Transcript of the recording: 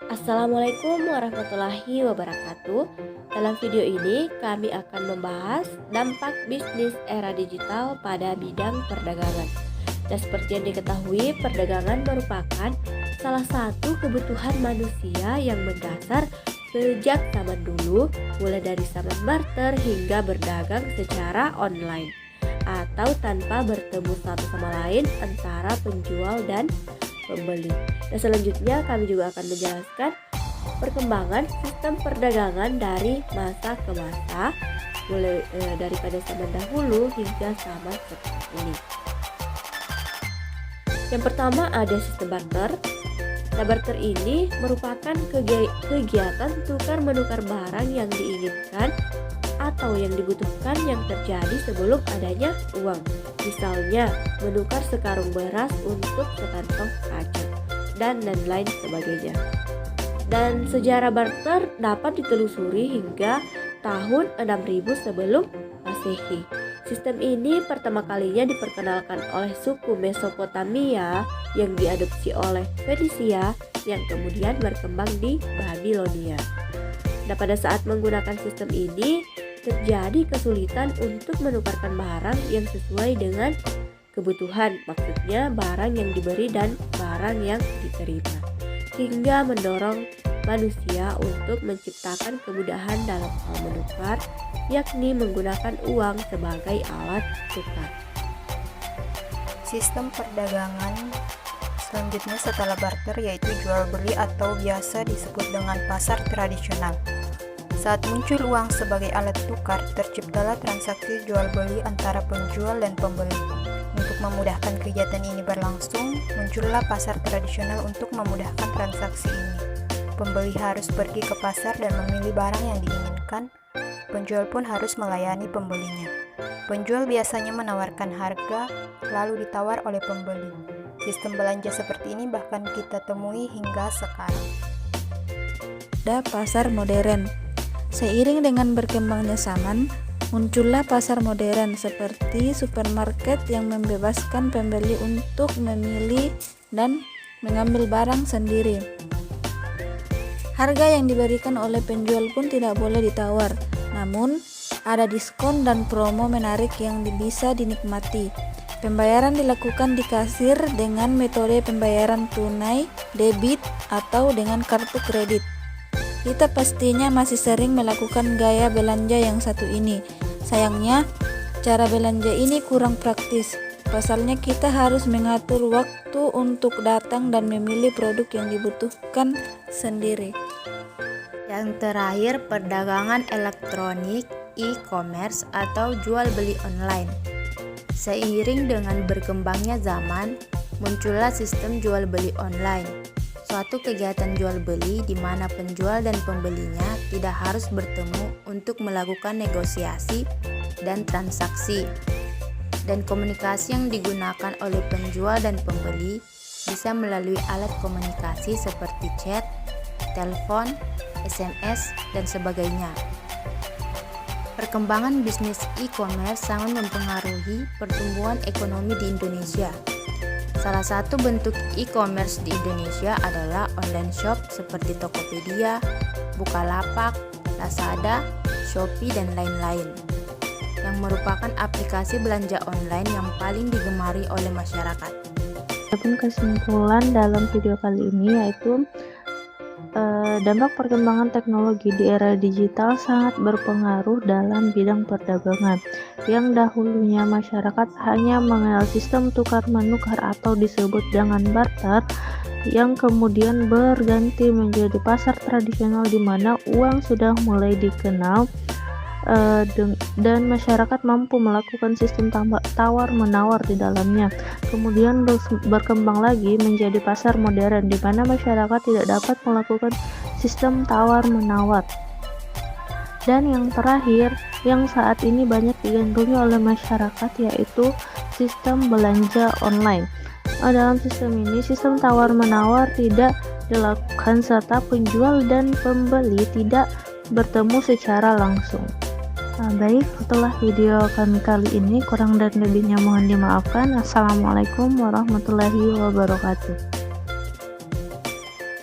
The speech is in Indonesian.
Assalamualaikum warahmatullahi wabarakatuh. Dalam video ini kami akan membahas dampak bisnis era digital pada bidang perdagangan. Dan seperti yang diketahui, perdagangan merupakan salah satu kebutuhan manusia yang mendasar sejak zaman dulu, mulai dari zaman barter hingga berdagang secara online atau tanpa bertemu satu sama lain antara penjual dan pembeli. Dan selanjutnya kami juga akan menjelaskan perkembangan sistem perdagangan dari masa ke masa, mulai daripada zaman dahulu hingga zaman sekarang ini. Yang pertama ada sistem barter. Nah, barter ini merupakan kegiatan tukar menukar barang yang diinginkan atau yang dibutuhkan yang terjadi sebelum adanya uang. Misalnya menukar sekarung beras untuk sekantong kaca dan lain-lain sebagainya. Dan sejarah barter dapat ditelusuri hingga tahun 6000 sebelum Masehi. Sistem ini pertama kalinya diperkenalkan oleh suku Mesopotamia yang diadopsi oleh Fenisia yang kemudian berkembang di Babilonia. Nah, pada saat menggunakan sistem ini terjadi kesulitan untuk menukarkan barang yang sesuai dengan kebutuhan, maksudnya barang yang diberi dan barang yang diterima, hingga mendorong manusia untuk menciptakan kemudahan dalam hal menukar, yakni menggunakan uang sebagai alat tukar. Sistem perdagangan selanjutnya setelah barter yaitu jual beli atau biasa disebut dengan pasar tradisional. Saat muncul uang sebagai alat tukar, terciptalah transaksi jual beli antara penjual dan pembeli. Untuk memudahkan kegiatan ini berlangsung, muncullah pasar tradisional untuk memudahkan transaksi ini. Pembeli harus pergi ke pasar dan memilih barang yang diinginkan. Penjual pun harus melayani pembelinya. Penjual biasanya menawarkan harga, lalu ditawar oleh pembeli. Sistem belanja seperti ini bahkan kita temui hingga sekarang. Ada pasar modern. Seiring dengan berkembangnya zaman, muncullah pasar modern seperti supermarket yang membebaskan pembeli untuk memilih dan mengambil barang sendiri. Harga yang diberikan oleh penjual pun tidak boleh ditawar, namun ada diskon dan promo menarik yang bisa dinikmati. Pembayaran dilakukan di kasir dengan metode pembayaran tunai, debit, atau dengan kartu kredit. Kita pastinya masih sering melakukan gaya belanja yang satu ini. Sayangnya, cara belanja ini kurang praktis. Pasalnya kita harus mengatur waktu untuk datang dan memilih produk yang dibutuhkan sendiri. Yang terakhir, perdagangan elektronik, e-commerce atau jual beli online. Seiring dengan berkembangnya zaman, muncullah sistem jual beli online. Suatu kegiatan jual beli di mana penjual dan pembelinya tidak harus bertemu untuk melakukan negosiasi dan transaksi. Dan komunikasi yang digunakan oleh penjual dan pembeli bisa melalui alat komunikasi seperti chat, telepon, SMS, dan sebagainya. Perkembangan bisnis e-commerce sangat mempengaruhi pertumbuhan ekonomi di Indonesia. Salah satu bentuk e-commerce di Indonesia adalah online shop seperti Tokopedia, Bukalapak, Lazada, Shopee, dan lain-lain, yang merupakan aplikasi belanja online yang paling digemari oleh masyarakat. Adapun kesimpulan dalam video kali ini yaitu dampak perkembangan teknologi di era digital sangat berpengaruh dalam bidang perdagangan. Yang dahulunya masyarakat hanya mengenal sistem tukar-menukar atau disebut dengan barter, yang kemudian berganti menjadi pasar tradisional di mana uang sudah mulai dikenal dan masyarakat mampu melakukan sistem tawar-menawar di dalamnya. Kemudian berkembang lagi menjadi pasar modern di mana masyarakat tidak dapat melakukan sistem tawar-menawar. Dan yang terakhir, yang saat ini banyak digandrungi oleh masyarakat, yaitu sistem belanja online. Dalam sistem ini, sistem tawar-menawar tidak dilakukan serta penjual dan pembeli tidak bertemu secara langsung. Baik, itulah video kami kali ini. Kurang dan lebihnya mohon dimaafkan. Assalamualaikum warahmatullahi wabarakatuh.